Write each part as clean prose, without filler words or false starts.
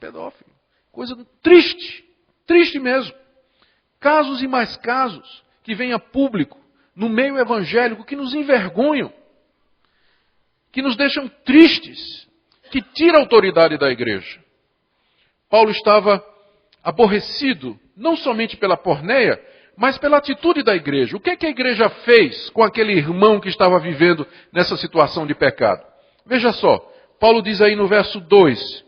pedófilo. Coisa triste, triste mesmo. Casos e mais casos que vêm a público, no meio evangélico, que nos envergonham, que nos deixam tristes, que tira a autoridade da igreja. Paulo estava aborrecido, não somente pela porneia, mas pela atitude da igreja. O que é que a igreja fez com aquele irmão que estava vivendo nessa situação de pecado? Veja só, Paulo diz aí no verso 2,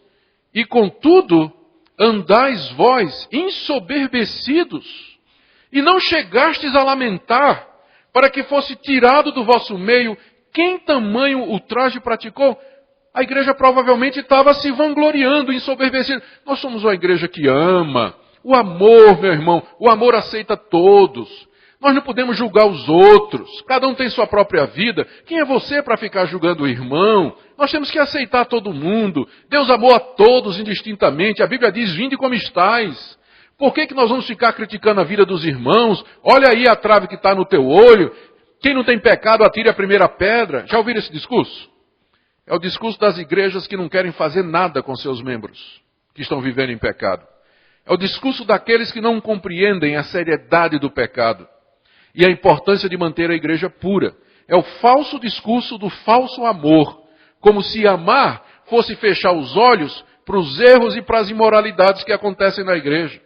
e contudo, andais vós ensoberbecidos, e não chegastes a lamentar, para que fosse tirado do vosso meio quem tamanho ultraje praticou. A igreja provavelmente estava se vangloriando, ensoberbecida. Nós somos uma igreja que ama. O amor, meu irmão, o amor aceita todos. Nós não podemos julgar os outros. Cada um tem sua própria vida. Quem é você para ficar julgando o irmão? Nós temos que aceitar todo mundo. Deus amou a todos indistintamente. A Bíblia diz, vinde como estáis. Por que nós vamos ficar criticando a vida dos irmãos? Olha aí a trave que está no teu olho. Quem não tem pecado, atire a primeira pedra. Já ouviram esse discurso? É o discurso das igrejas que não querem fazer nada com seus membros, que estão vivendo em pecado. É o discurso daqueles que não compreendem a seriedade do pecado e a importância de manter a igreja pura. É o falso discurso do falso amor, como se amar fosse fechar os olhos para os erros e para as imoralidades que acontecem na igreja.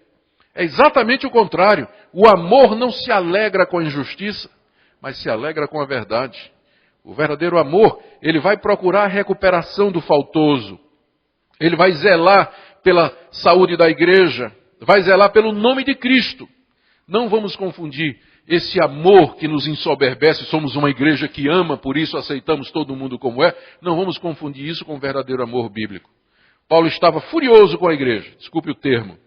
É exatamente o contrário. O amor não se alegra com a injustiça, mas se alegra com a verdade. O verdadeiro amor, ele vai procurar a recuperação do faltoso. Ele vai zelar pela saúde da igreja, vai zelar pelo nome de Cristo. Não vamos confundir esse amor que nos ensoberbece, somos uma igreja que ama, por isso aceitamos todo mundo como é. Não vamos confundir isso com o verdadeiro amor bíblico. Paulo estava furioso com a igreja, desculpe o termo,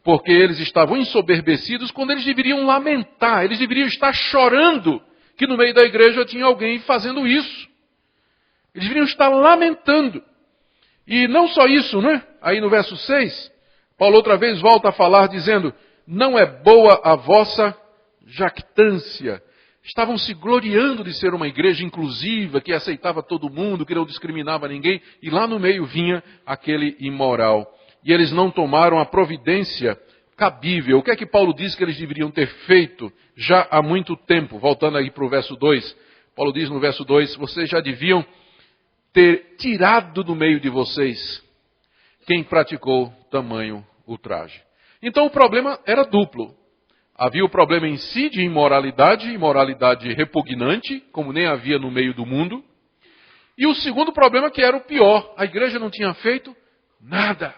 porque eles estavam ensoberbecidos quando eles deveriam lamentar, eles deveriam estar chorando que no meio da igreja tinha alguém fazendo isso. Eles deveriam estar lamentando. E não só isso, né? Aí no verso 6, Paulo outra vez volta a falar dizendo, não é boa a vossa jactância. Estavam se gloriando de ser uma igreja inclusiva, que aceitava todo mundo, que não discriminava ninguém, e lá no meio vinha aquele imoral. E eles não tomaram a providência cabível. O que é que Paulo diz que eles deveriam ter feito já há muito tempo? Voltando aí para o verso 2. Paulo diz no verso 2, vocês já deviam ter tirado do meio de vocês quem praticou tamanho ultraje. Então o problema era duplo. Havia o problema em si de imoralidade, imoralidade repugnante, como nem havia no meio do mundo. E o segundo problema que era o pior, a igreja não tinha feito nada,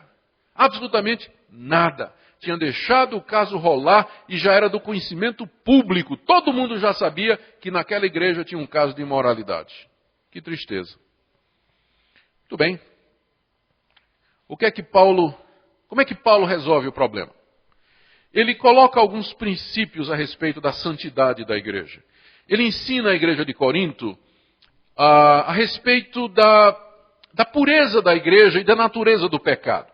absolutamente nada. Tinha deixado o caso rolar e já era do conhecimento público. Todo mundo já sabia que naquela igreja tinha um caso de imoralidade. Que tristeza. Muito bem. Como é que Paulo resolve o problema? Ele coloca alguns princípios a respeito da santidade da igreja. Ele ensina a igreja de Corinto a respeito da pureza da igreja e da natureza do pecado.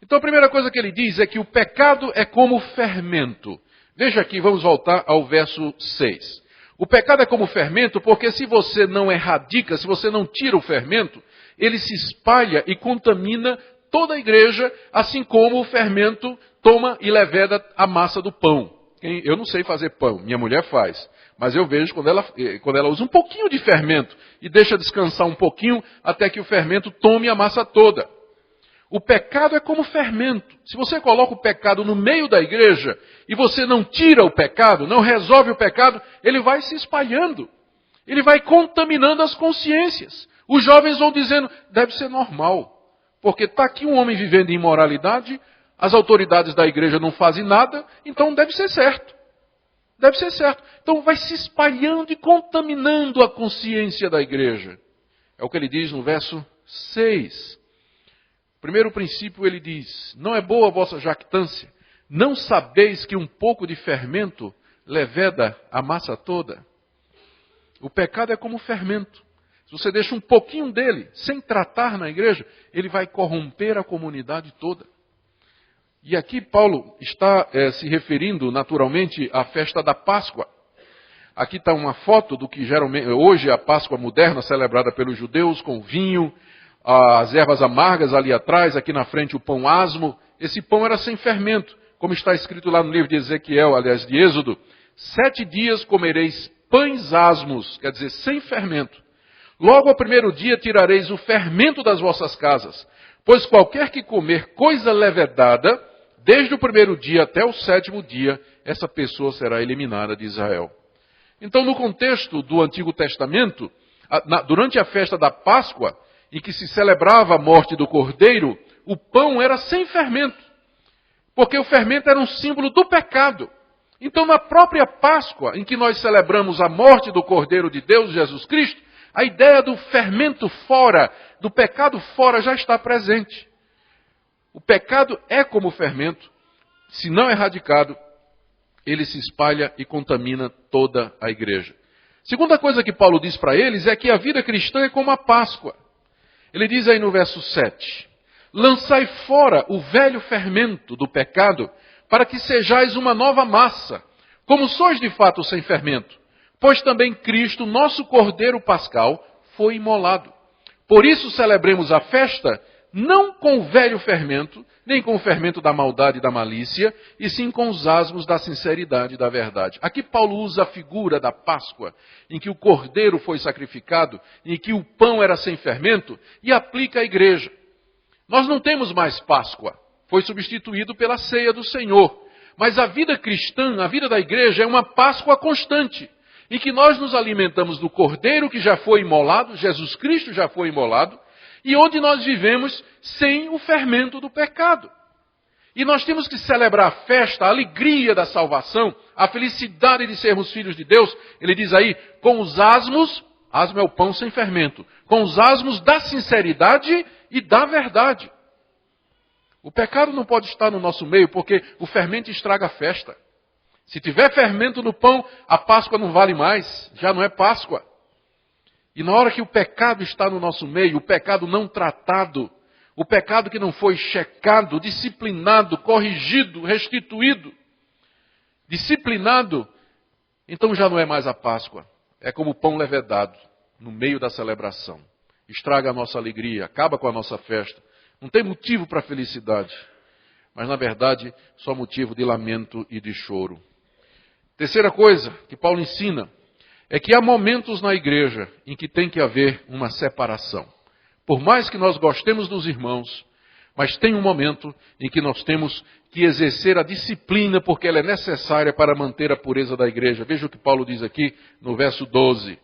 Então a primeira coisa que ele diz é que o pecado é como fermento. Veja aqui, vamos voltar ao verso 6. O pecado é como fermento porque se você não erradica, se você não tira o fermento, ele se espalha e contamina toda a igreja, assim como o fermento toma e leveda a massa do pão. Eu não sei fazer pão, minha mulher faz. Mas eu vejo quando ela usa um pouquinho de fermento e deixa descansar um pouquinho até que o fermento tome a massa toda. O pecado é como fermento. Se você coloca o pecado no meio da igreja e você não tira o pecado, não resolve o pecado, ele vai se espalhando. Ele vai contaminando as consciências. Os jovens vão dizendo, deve ser normal. Porque está aqui um homem vivendo em imoralidade, as autoridades da igreja não fazem nada, então deve ser certo. Deve ser certo. Então vai se espalhando e contaminando a consciência da igreja. É o que ele diz no verso 6. Primeiro princípio ele diz, não é boa a vossa jactância, não sabeis que um pouco de fermento leveda a massa toda? O pecado é como fermento. Se você deixa um pouquinho dele, sem tratar na igreja, ele vai corromper a comunidade toda. E aqui Paulo está se referindo naturalmente à festa da Páscoa. Aqui está uma foto do que geralmente hoje é a Páscoa moderna, celebrada pelos judeus, com vinho, as ervas amargas ali atrás, aqui na frente o pão asmo. Esse pão era sem fermento, como está escrito lá no livro de Ezequiel, aliás, de Êxodo. 7 dias comereis pães asmos, quer dizer, sem fermento. Logo ao primeiro dia tirareis o fermento das vossas casas, pois qualquer que comer coisa levedada, desde o primeiro dia até o 7º dia, essa pessoa será eliminada de Israel. Então, no contexto do Antigo Testamento, durante a festa da Páscoa, em que se celebrava a morte do Cordeiro, o pão era sem fermento, porque o fermento era um símbolo do pecado. Então, na própria Páscoa, em que nós celebramos a morte do Cordeiro de Deus, Jesus Cristo, a ideia do fermento fora, do pecado fora, já está presente. O pecado é como o fermento, se não erradicado, ele se espalha e contamina toda a igreja. Segunda coisa que Paulo diz para eles é que a vida cristã é como a Páscoa. Ele diz aí no verso 7, lançai fora o velho fermento do pecado, para que sejais uma nova massa, como sois de fato sem fermento. Pois também Cristo, nosso Cordeiro Pascal, foi imolado. Por isso celebremos a festa, não com o velho fermento, nem com o fermento da maldade e da malícia, e sim com os asmos da sinceridade e da verdade. Aqui Paulo usa a figura da Páscoa, em que o cordeiro foi sacrificado, em que o pão era sem fermento, e aplica à igreja. Nós não temos mais Páscoa, foi substituído pela ceia do Senhor. Mas a vida cristã, a vida da igreja é uma Páscoa constante, em que nós nos alimentamos do cordeiro que já foi imolado, Jesus Cristo já foi imolado, e onde nós vivemos sem o fermento do pecado. E nós temos que celebrar a festa, a alegria da salvação, a felicidade de sermos filhos de Deus. Ele diz aí, com os asmos, asmo é o pão sem fermento, com os asmos da sinceridade e da verdade. O pecado não pode estar no nosso meio, porque o fermento estraga a festa. Se tiver fermento no pão, a Páscoa não vale mais, já não é Páscoa. E na hora que o pecado está no nosso meio, o pecado não tratado, o pecado que não foi checado, disciplinado, corrigido, restituído, disciplinado, então já não é mais a Páscoa. É como o pão levedado no meio da celebração. Estraga a nossa alegria, acaba com a nossa festa. Não tem motivo para felicidade, mas na verdade só motivo de lamento e de choro. Terceira coisa que Paulo ensina é que há momentos na igreja em que tem que haver uma separação. Por mais que nós gostemos dos irmãos, mas tem um momento em que nós temos que exercer a disciplina, porque ela é necessária para manter a pureza da igreja. Veja o que Paulo diz aqui no verso 12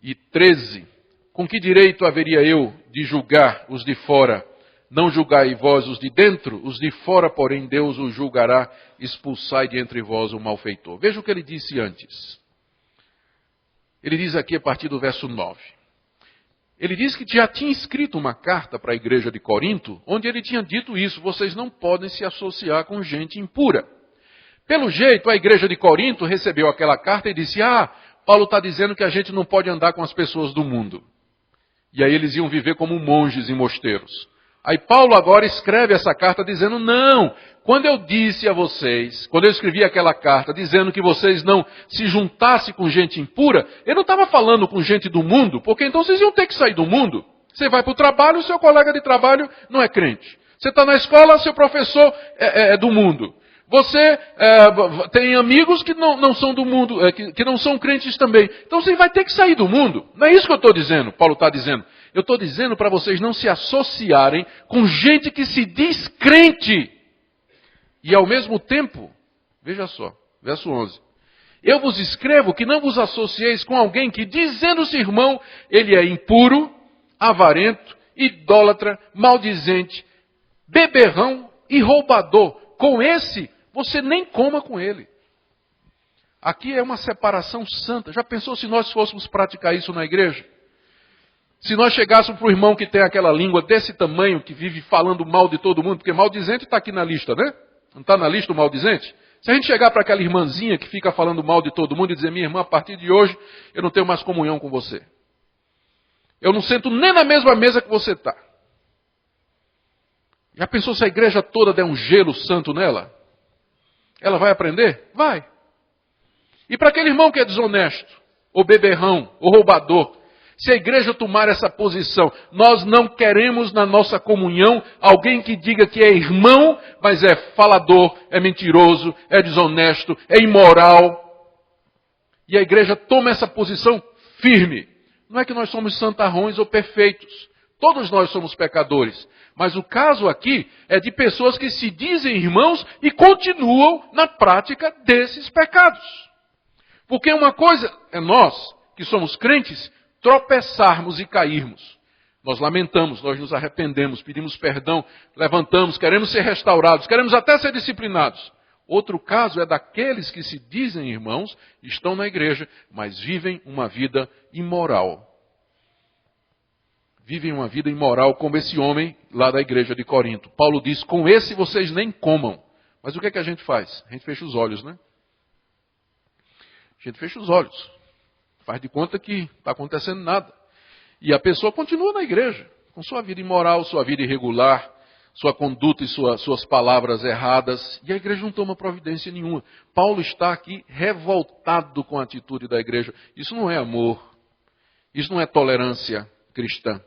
e 13. Com que direito haveria eu de julgar os de fora? Não julgai vós os de dentro, os de fora, porém, Deus os julgará, expulsai de entre vós o malfeitor. Veja o que ele disse antes. Ele diz aqui a partir do verso 9. Ele diz que já tinha escrito uma carta para a igreja de Corinto, onde ele tinha dito isso, vocês não podem se associar com gente impura. Pelo jeito, a igreja de Corinto recebeu aquela carta e disse, Paulo está dizendo que a gente não pode andar com as pessoas do mundo. E aí eles iam viver como monges em mosteiros. Aí Paulo agora escreve essa carta dizendo, não, quando eu disse a vocês, quando eu escrevi aquela carta dizendo que vocês não se juntassem com gente impura, eu não estava falando com gente do mundo, porque então vocês iam ter que sair do mundo. Você vai para o trabalho, o seu colega de trabalho não é crente. Você está na escola, seu professor é do mundo. Você tem amigos que não são do mundo, que não são crentes também. Então você vai ter que sair do mundo. Não é isso que eu estou dizendo, Paulo está dizendo. Eu estou dizendo para vocês não se associarem com gente que se diz crente. E ao mesmo tempo, veja só, verso 11. Eu vos escrevo que não vos associeis com alguém que, dizendo-se irmão, ele é impuro, avarento, idólatra, maldizente, beberrão e roubador. Com esse, você nem coma com ele. Aqui é uma separação santa. Já pensou se nós fôssemos praticar isso na igreja? Se nós chegássemos para o irmão que tem aquela língua desse tamanho, que vive falando mal de todo mundo, porque maldizente está aqui na lista, né? Não está na lista o maldizente? Se a gente chegar para aquela irmãzinha que fica falando mal de todo mundo e dizer, minha irmã, a partir de hoje eu não tenho mais comunhão com você. Eu não sento nem na mesma mesa que você está. Já pensou se a igreja toda der um gelo santo nela? Ela vai aprender? Vai. E para aquele irmão que é desonesto, ou beberrão, ou roubador, Se a igreja tomar essa posição, nós não queremos na nossa comunhão alguém que diga que é irmão, mas é falador, é mentiroso, é desonesto, é imoral. E a igreja toma essa posição firme. Não é que nós somos santarrões ou perfeitos. Todos nós somos pecadores. Mas o caso aqui é de pessoas que se dizem irmãos e continuam na prática desses pecados. Porque uma coisa é nós, que somos crentes, tropeçarmos e cairmos. Nós lamentamos, nós nos arrependemos, pedimos perdão, levantamos, queremos ser restaurados, queremos até ser disciplinados. Outro caso é daqueles que se dizem irmãos, estão na igreja, mas vivem uma vida imoral. Vivem uma vida imoral como esse homem lá da igreja de Corinto. Paulo diz, com esse vocês nem comam. Mas o que é que a gente faz? A gente fecha os olhos, né? A gente fecha os olhos. Faz de conta que não está acontecendo nada. E a pessoa continua na igreja, com sua vida imoral, sua vida irregular, sua conduta e suas palavras erradas. E a igreja não toma providência nenhuma. Paulo está aqui revoltado com a atitude da igreja. Isso não é amor. Isso não é tolerância cristã.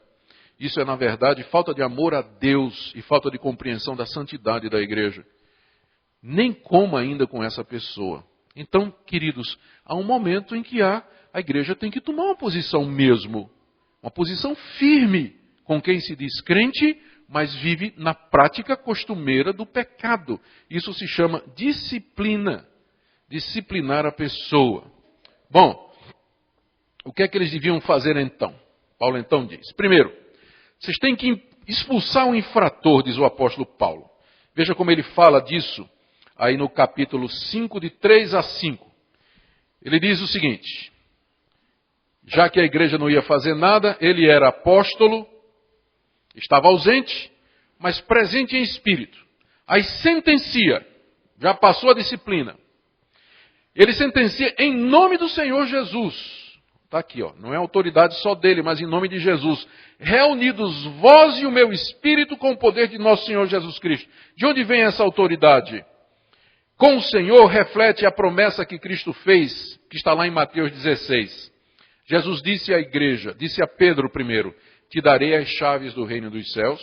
Isso é, na verdade, falta de amor a Deus e falta de compreensão da santidade da igreja. Nem coma ainda com essa pessoa. Então, queridos, há um momento em que a igreja tem que tomar uma posição mesmo. Uma posição firme com quem se diz crente, mas vive na prática costumeira do pecado. Isso se chama disciplina. Disciplinar a pessoa. Bom, o que é que eles deviam fazer então? Paulo então diz. Primeiro, vocês têm que expulsar um infrator, diz o apóstolo Paulo. Veja como ele fala disso aí no capítulo 5, de 3 a 5. Ele diz o seguinte: já que a igreja não ia fazer nada, ele era apóstolo, estava ausente, mas presente em espírito. Aí sentencia, já passou a disciplina. Ele sentencia em nome do Senhor Jesus. Está aqui, ó. Não é autoridade só dele, mas em nome de Jesus. Reunidos vós e o meu espírito com o poder de nosso Senhor Jesus Cristo. De onde vem essa autoridade? Com o Senhor reflete a promessa que Cristo fez, que está lá em Mateus 16. Jesus disse à igreja, disse a Pedro primeiro, te darei as chaves do reino dos céus.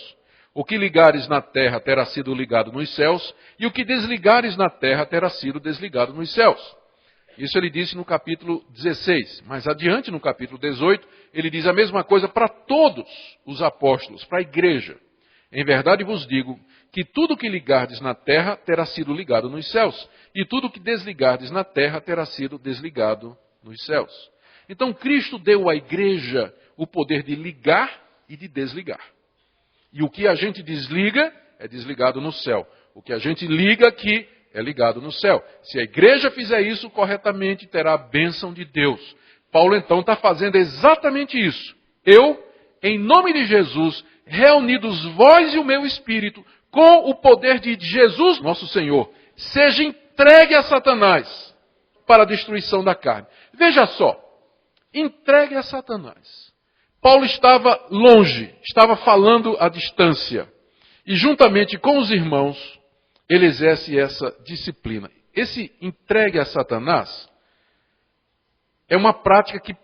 O que ligares na terra terá sido ligado nos céus, e o que desligares na terra terá sido desligado nos céus. Isso ele disse no capítulo 16. Mas adiante, no capítulo 18, ele diz a mesma coisa para todos os apóstolos, para a igreja. Em verdade vos digo que tudo que ligardes na terra terá sido ligado nos céus, e tudo que desligardes na terra terá sido desligado nos céus. Então Cristo deu à igreja o poder de ligar e de desligar. E o que a gente desliga é desligado no céu. O que a gente liga aqui é ligado no céu. Se a igreja fizer isso corretamente, terá a bênção de Deus. Paulo então está fazendo exatamente isso. Eu, em nome de Jesus, reunidos vós e o meu espírito, com o poder de Jesus, nosso Senhor, seja entregue a Satanás para a destruição da carne. Veja só, entregue a Satanás. Paulo estava longe, estava falando à distância. E juntamente com os irmãos, ele exerce essa disciplina. Esse entregue a Satanás é uma prática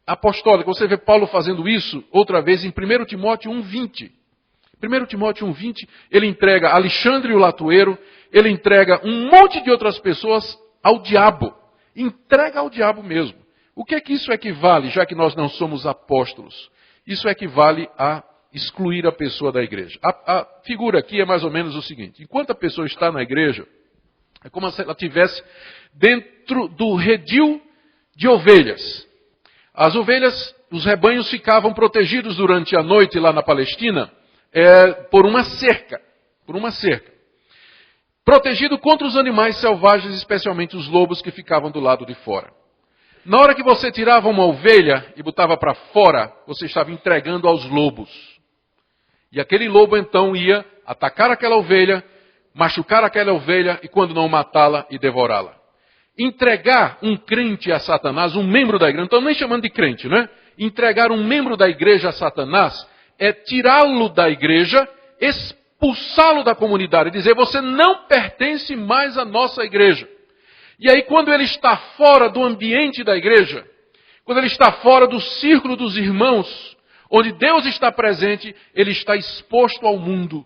apostólica. Você vê Paulo fazendo isso outra vez em 1 Timóteo 1,20. 1 Timóteo 1,20, ele entrega Alexandre o Latueiro, ele entrega um monte de outras pessoas ao diabo. Entrega ao diabo mesmo. O que é que isso equivale, já que nós não somos apóstolos? Isso equivale a excluir a pessoa da igreja. A figura aqui é mais ou menos o seguinte: enquanto a pessoa está na igreja, é como se ela estivesse dentro do redil de ovelhas. As ovelhas, os rebanhos ficavam protegidos durante a noite lá na Palestina por uma cerca. Protegido contra os animais selvagens, especialmente os lobos que ficavam do lado de fora. Na hora que você tirava uma ovelha e botava para fora, você estava entregando aos lobos. E aquele lobo então ia atacar aquela ovelha, machucar aquela ovelha e quando não matá-la e devorá-la. Entregar um crente a Satanás, um membro da igreja, não estou nem chamando de crente, né? Entregar um membro da igreja a Satanás é tirá-lo da igreja, expulsá-lo da comunidade, dizer, você não pertence mais à nossa igreja. E aí quando ele está fora do ambiente da igreja, Quando ele está fora do círculo dos irmãos, onde Deus está presente, ele está exposto ao mundo.